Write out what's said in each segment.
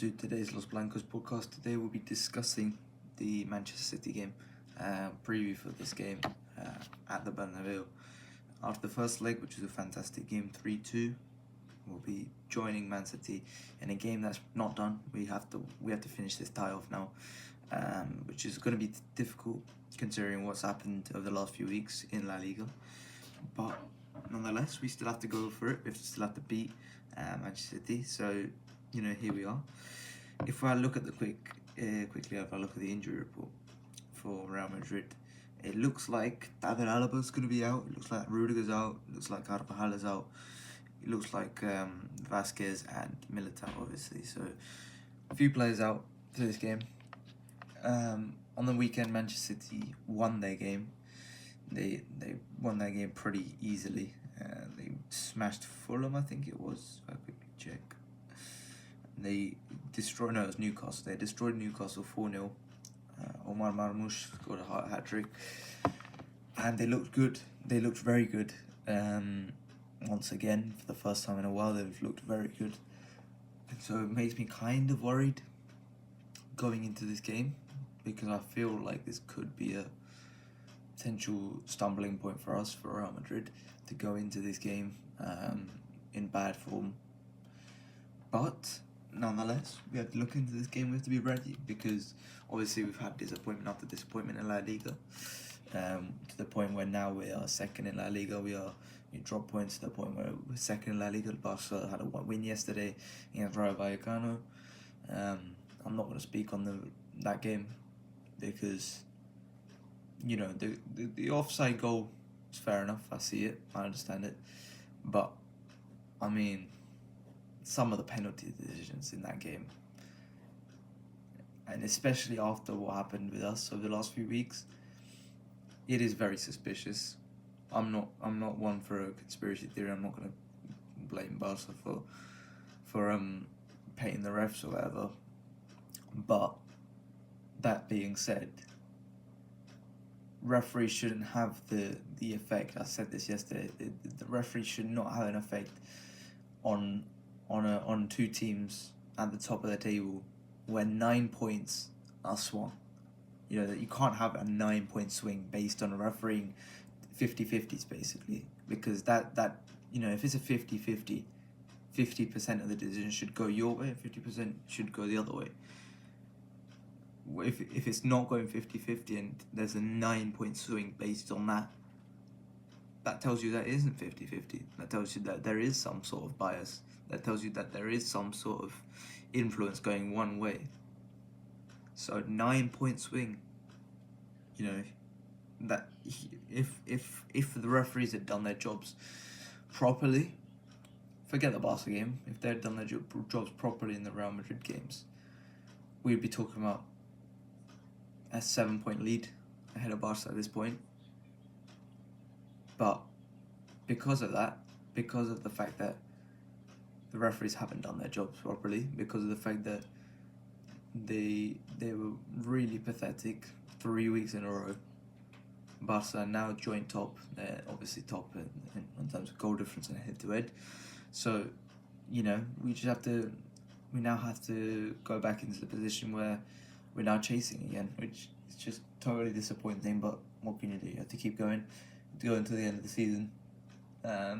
to today's Los Blancos podcast. Today we'll be discussing the Manchester City game, preview for this game at the Bernabeu. After the first leg, which was a fantastic game, 3-2, we'll be joining Man City in a game that's not done. We have to finish this tie off now, which is going to be difficult considering what's happened over the last few weeks in La Liga. But nonetheless, we still have to go for it. We still have to beat Manchester City. So, here we are. If I look at the quickly, if I look at the injury report for Real Madrid, it looks like David Alaba's going to be out. It looks like Rudiger's out. It looks like Carvajal is out. It looks like Vasquez and Militao, obviously. So, a few players out for this game. On the weekend, Manchester City won their game. They won that game pretty easily. They smashed Fulham, I think it was. I quickly check. It was Newcastle. They destroyed Newcastle 4-0. Omar Marmoush scored a hat-trick. And they looked good. They looked very good. Once again, for the first time in a while, they've looked very good. And so it makes me kind of worried going into this game, because I feel like this could be a potential stumbling point for us, for Real Madrid, to go into this game in bad form. But nonetheless, we have to look into this game. We have to be ready, because obviously we've had disappointment after disappointment in La Liga, to the point where now we are second in La Liga. We drop points to the point where we're second in La Liga. Barca had a win yesterday against Rayo Vallecano. I'm not going to speak on that game, because the offside goal is fair enough. I see it, I understand it, but I mean, some of the penalty decisions in that game, and especially after what happened with us over the last few weeks, it is very suspicious. I'm not one for a conspiracy theory. I'm not going to blame Barca for paying the refs or whatever. But that being said, referees shouldn't have the effect. I said this yesterday. The referee should not have an effect on two teams at the top of the table when 9 points are swung. That you can't have a 9-point swing based on refereeing 50-50s basically, because that if it's a 50-50, 50% of the decision should go your way and 50% should go the other way. If it's not going 50-50 and there's a 9-point swing based on that tells you that it isn't 50-50. That tells you that there is some sort of bias. That tells you that there is some sort of influence going one way. So 9-point swing, that if the referees had done their jobs properly, forget the Barca game, if they had done their jobs properly in the Real Madrid games, we'd be talking about a 7-point lead ahead of Barca at this point. But because of the fact that the referees haven't done their jobs properly, because of the fact that they were really pathetic 3 weeks in a row, Barca are now joint top. They're obviously top in terms of goal difference and head-to-head. So, we now have to go back into the position where we're now chasing again, which is just totally disappointing. But what can you do? You have to keep going, to go until the end of the season. The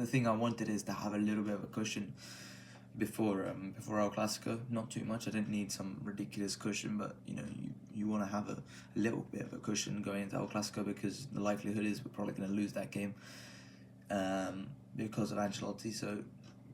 thing I wanted is to have a little bit of a cushion before El Clasico. Not too much. I didn't need some ridiculous cushion, but you want to have a little bit of a cushion going into El Clasico, because the likelihood is we're probably going to lose that game because of Ancelotti. So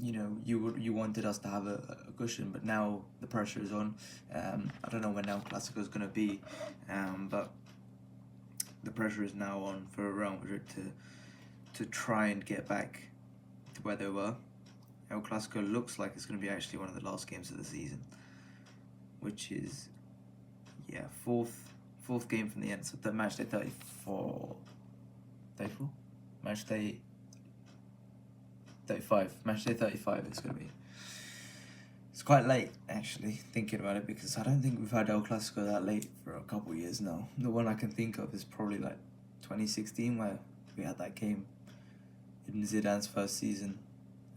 you wanted us to have a cushion, but now the pressure is on. I don't know when El Clasico is going to be, but the pressure is now on for Real Madrid to try and get back to where they were. El Clasico looks like it's going to be actually one of the last games of the season, which is fourth game from the end. So the match day 34, match day 35, match day 35 it's going to be. It's quite late actually, thinking about it, because I don't think we've had El Clasico that late for a couple of years now. The one I can think of is probably like 2016, where we had that game in Zidane's first season.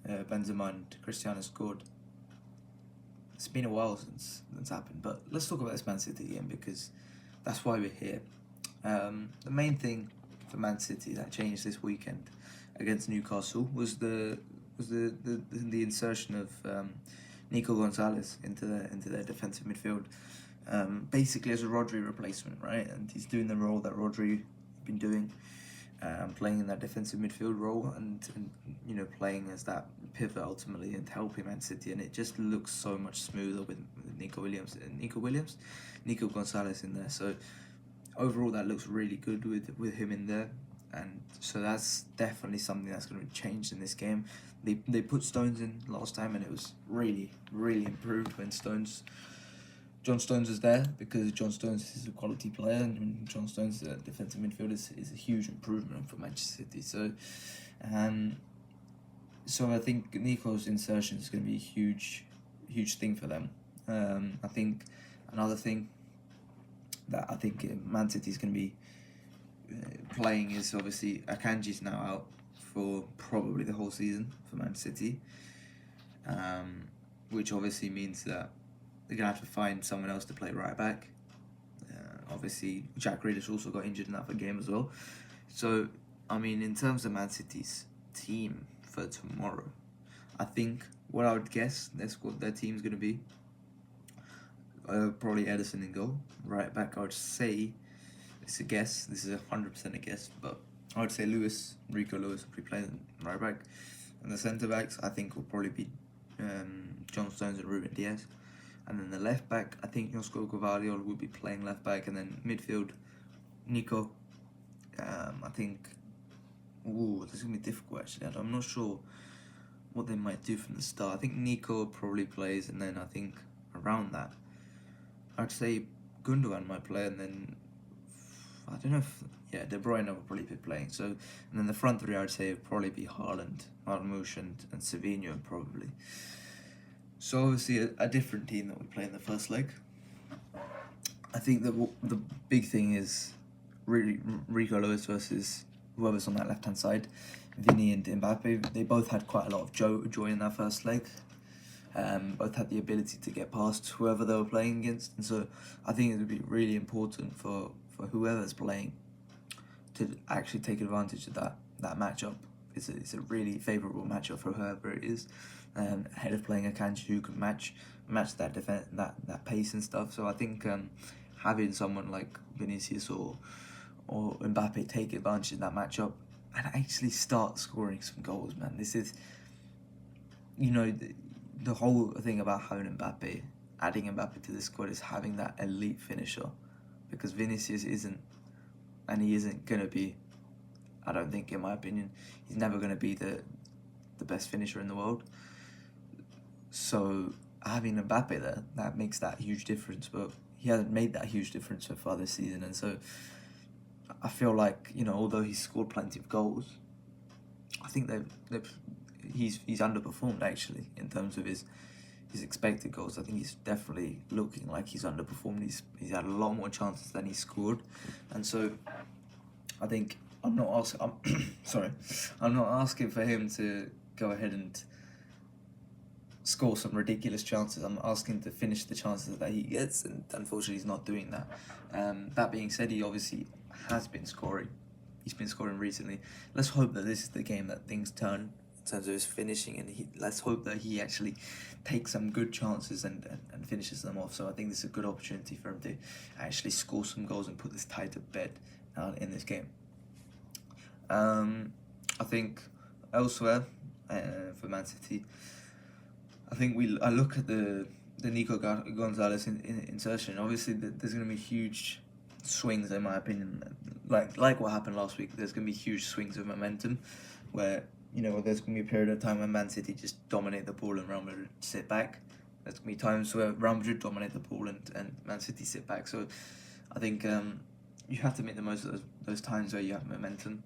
Benzema and Cristiano scored. It's been a while since that's happened. But let's talk about this Man City game because that's why we're here. The main thing for Man City that changed this weekend against Newcastle was the insertion of Nico Gonzalez into their defensive midfield, basically as a Rodri replacement, right? And he's doing the role that Rodri been doing, playing in that defensive midfield role, and playing as that pivot ultimately and helping Man City. And it just looks so much smoother with Nico Gonzalez in there. So overall, that looks really good with him in there. And so that's definitely something that's going to be changed in this game. They put Stones in last time, and it was really, really improved when John Stones was there, because John Stones is a quality player, and John Stones, the defensive midfielder, is a huge improvement for Manchester City. So I think Nico's insertion is going to be a huge thing for them. I think another thing that I think Man City is going to be playing is obviously Akanji's now out for probably the whole season for Man City, which obviously means that they're going to have to find someone else to play right back. Obviously, Jack Grealish also got injured in that game as well. So, I mean, in terms of Man City's team for tomorrow, I think what I would guess their team's going to be probably Ederson in goal. Right back, I would say, it's a guess, this is 100% a guess, but I would say Rico Lewis will be playing right back. And the centre backs, I think, will probably be John Stones and Ruben Diaz. And then the left back, I think Josko Gvardiol will be playing left back. And then midfield, Nico. I think, this is going to be difficult actually. I'm not sure what they might do from the start. I think Nico probably plays, and then I think around that, I'd say Gundogan might play, and then I don't know if De Bruyne will probably be playing. So, and then the front three, I'd say would probably be Haaland, Marmoush, and Savinho probably. So obviously a different team that we play in the first leg. I think that the big thing is really Rico Lewis versus whoever's on that left hand side, Vinny and Mbappe. They both had quite a lot of joy in that first leg. Both had the ability to get past whoever they were playing against, and so I think it would be really important for whoever's playing to actually take advantage of that matchup. It's a really favourable matchup for whoever it is, ahead of playing Akanji who can match that defense, that pace and stuff. So I think having someone like Vinicius or Mbappe take advantage of that matchup and actually start scoring some goals, man. This is, the whole thing about adding Mbappe to the squad is having that elite finisher, because Vinicius isn't, and he isn't going to be, I don't think, in my opinion, he's never going to be the best finisher in the world. So having Mbappe there, that makes that huge difference, but he hasn't made that huge difference so far this season. And so I feel like, although he's scored plenty of goals, I think he's underperformed actually in terms of his expected goals. I think he's definitely looking like he's underperformed. He's had a lot more chances than he's scored, and so I think I'm not asking for him to go ahead and score some ridiculous chances. I'm asking to finish the chances that he gets, and unfortunately he's not doing that. That being said, he obviously has been scoring. He's been scoring recently. Let's hope that this is the game that things turn in terms of his finishing, and let's hope that he actually takes some good chances and finishes them off. So I think this is a good opportunity for him to actually score some goals and put this tie to bed in this game. I think elsewhere for Man City, I think I look at the Nico Gonzalez insertion. Obviously, there's going to be huge swings, in my opinion. Like what happened last week, there's going to be huge swings of momentum where, there's going to be a period of time when Man City just dominate the ball and Real Madrid sit back. There's going to be times where Real Madrid dominate the ball and Man City sit back. So I think you have to make the most of those times where you have momentum,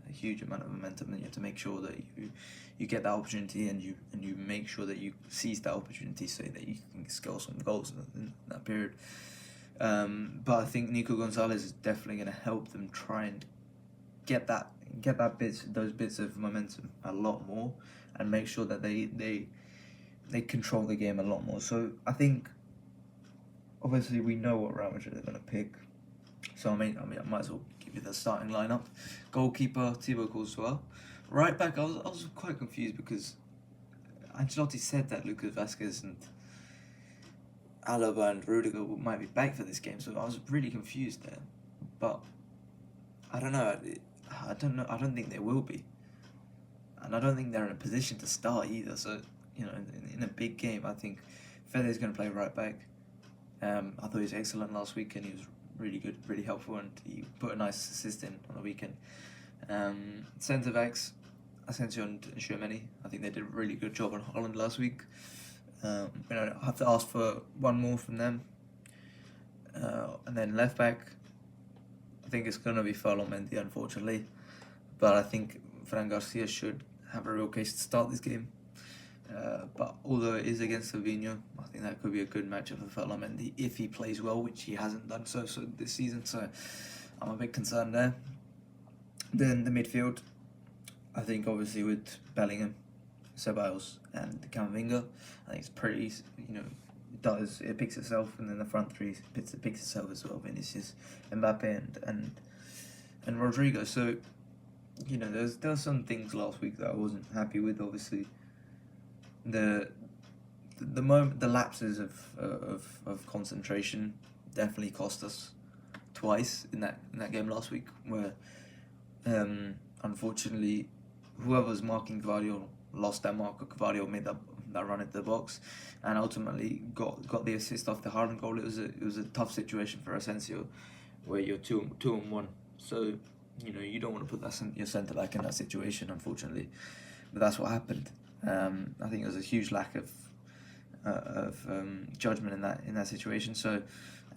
a huge amount of momentum, and you have to make sure that you get that opportunity and you make sure that you seize that opportunity so that you can score some goals in that period. But I think Nico Gonzalez is definitely going to help them try and get those bits of momentum a lot more, and make sure that they they control the game a lot more. So I think obviously we know what Real Madrid are going to pick. So I might as well give you the starting lineup. Goalkeeper Thibaut Courtois. Right back, I was quite confused because Ancelotti said that Lucas Vazquez and Alaba and Rudiger might be back for this game, so I was really confused there. But I don't know. I don't know. I don't think they will be, and I don't think they're in a position to start either. So in a big game, I think Fede's going to play right back. I thought he was excellent last week, and he was really good, really helpful, and he put a nice assist in on the weekend. Centre backs, Asensio and Tchouaméni. I think they did a really good job on Holland last week. I have to ask for one more from them. And then left back, I think it's going to be Ferland Mendy, unfortunately. But I think Fran Garcia should have a real case to start this game. But although it is against Savinho, I think that could be a good matchup for Ferland Mendy if he plays well, which he hasn't done so this season. So I'm a bit concerned there. Then the midfield, I think obviously with Bellingham, Ceballos and Camavinga, I think it's pretty, it picks itself, and then the front three picks itself as well, Vinicius, Mbappe and Rodrigo. So, there were some things last week that I wasn't happy with. Obviously, the lapses of concentration definitely cost us twice in that game last week, where unfortunately whoever's marking Gvardiol lost that mark. Gvardiol made that run into the box, and ultimately got the assist off the Haaland goal. It was a tough situation for Asensio, where you're 2-1. So you don't want to put your centre back in that situation, unfortunately. But that's what happened. I think there's a huge lack of judgment in that situation. So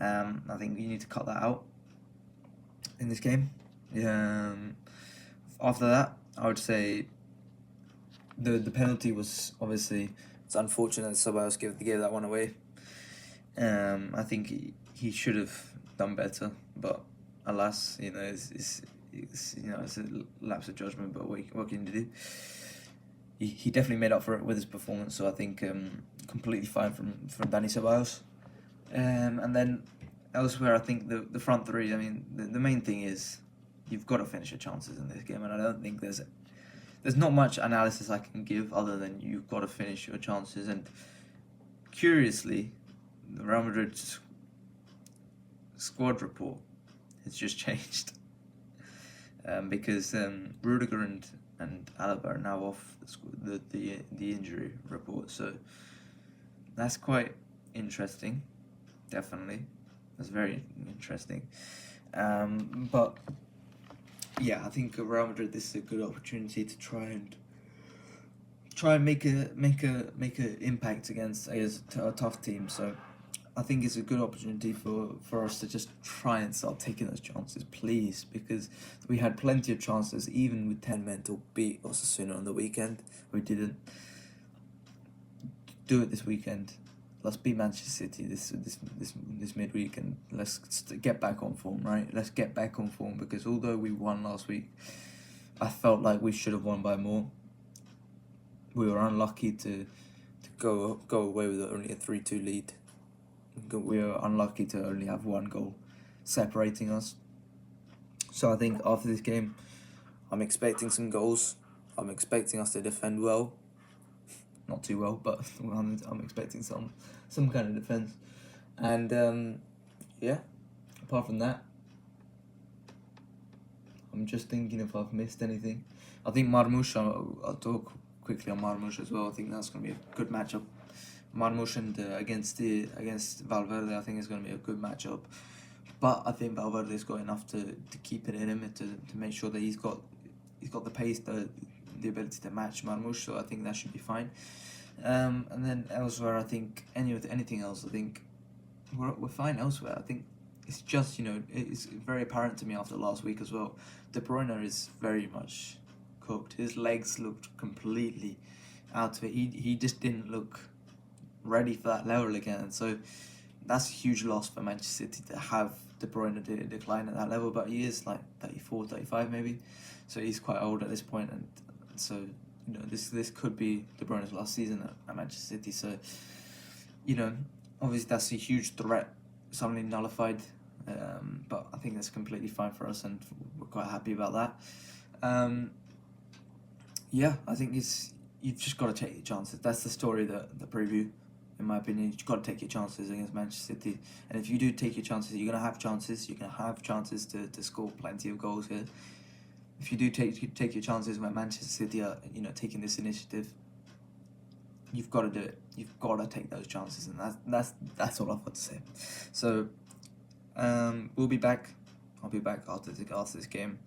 I think you need to cut that out in this game. After that, I would say the penalty was obviously, it's unfortunate that Ceballos gave that one away. I think he should have done better, but alas, it's a lapse of judgment. But what can you do? He definitely made up for it with his performance. So I think completely fine from Dani Ceballos. And then elsewhere, I think the front three. I mean, the main thing is you've got to finish your chances in this game, and I don't think there's not much analysis I can give other than you've got to finish your chances. And curiously, the Real Madrid squad report has just changed because Rudiger and Alaba are now off the injury report. So that's quite interesting. Definitely, that's very interesting. But yeah, I think Real Madrid, this is a good opportunity to try and make a impact against a tough team. So I think it's a good opportunity for us to just try and start taking those chances, please, because we had plenty of chances, even with 10 men, to beat Osasuna on the weekend. We didn't do it this weekend. Let's beat Manchester City this midweek, and let's get back on form, right? Let's get back on form, because although we won last week, I felt like we should have won by more. We were unlucky to go away with only a 3-2 lead. We were unlucky to only have one goal separating us. So I think after this game, I'm expecting some goals. I'm expecting us to defend well. Not too well, but I'm expecting some kind of defence. And yeah, apart from that, I'm just thinking if I've missed anything. I think Marmoush, I'll talk quickly on Marmoush as well. I think that's going to be a good matchup. Marmoush and against Valverde, I think it's going to be a good matchup. But I think Valverde's got enough to keep it in him, to make sure that he's got the pace, the ability to match Marmoush. So I think that should be fine. And then elsewhere, I think anything else, I think we're fine elsewhere. I think it's just, it's very apparent to me after last week as well. De Bruyne is very much cooked. His legs looked completely out of it. He just didn't look ready for that level again. So that's a huge loss for Manchester City to have De Bruyne decline at that level. But he is like 34, 35 maybe. So he's quite old at this point, and so this could be De Bruyne's last season at Manchester City. So, obviously that's a huge threat suddenly nullified. But I think that's completely fine for us, and we're quite happy about that. I think you've just got to take your chances. That's the story, the preview. In my opinion, you've got to take your chances against Manchester City. And if you do take your chances, you're going to have chances. You're going to have chances to score plenty of goals here. If you do take your chances when Manchester City are, taking this initiative, you've got to do it. You've got to take those chances, and that's all I've got to say. So, we'll be back. I'll be back after this game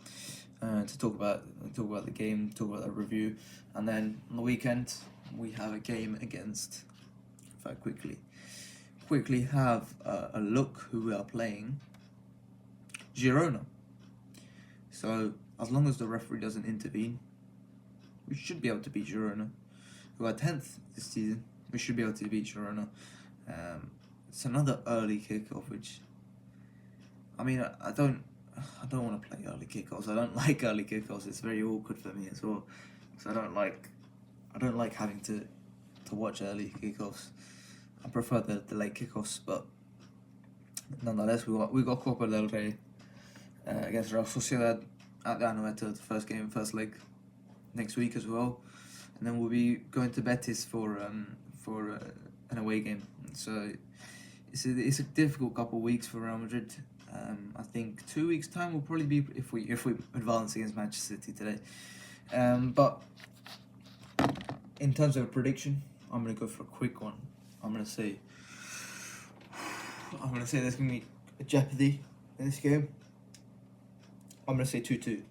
to talk about the game, talk about the review, and then on the weekend we have a game against. If I quickly have a look who we are playing, Girona. So as long as the referee doesn't intervene, we should be able to beat Girona, who are 10th this season. We should be able to beat Girona. It's another early kickoff, which I don't want to play early kickoffs. I don't like early kickoffs. It's very awkward for me as well, because I don't like having to watch early kickoffs. I prefer the late kickoffs, but nonetheless, we got Copa del Rey against Real Sociedad at the Anoeta, the first leg next week as well, and then we'll be going to Betis for an away game. So it's a difficult couple of weeks for Real Madrid. I think 2 weeks' time will probably be if we advance against Manchester City today. But in terms of a prediction, I'm gonna go for a quick one. I'm gonna say there's gonna be a jeopardy in this game. I'm gonna say 2-2.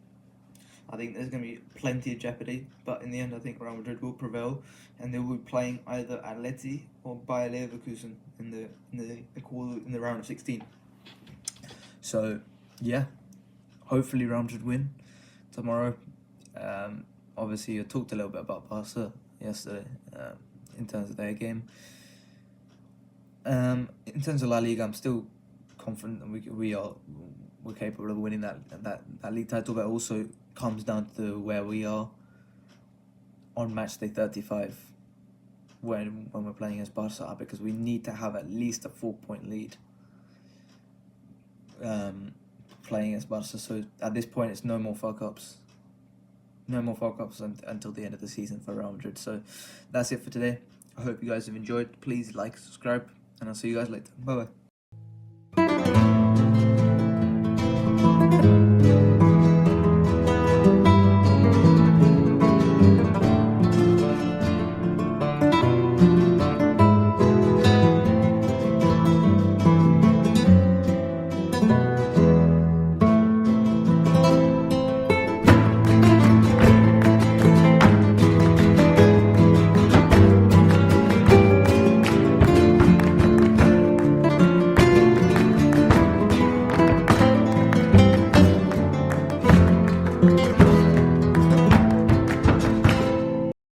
I think there's gonna be plenty of jeopardy, but in the end, I think Real Madrid will prevail, and they will be playing either Atleti or Bayer Leverkusen in the round of 16. So yeah, hopefully Real Madrid win tomorrow. Obviously, I talked a little bit about Barca yesterday in terms of their game. In terms of La Liga, I'm still confident that we're capable of winning that league title, but it also comes down to where we are on match day 35 when we're playing against Barca, because we need to have at least a 4-point lead playing against Barca. So at this point, it's no more fuck ups until the end of the season for Real Madrid. So that's it for today. I hope you guys have enjoyed. Please like, subscribe, and I'll see you guys later. Bye bye.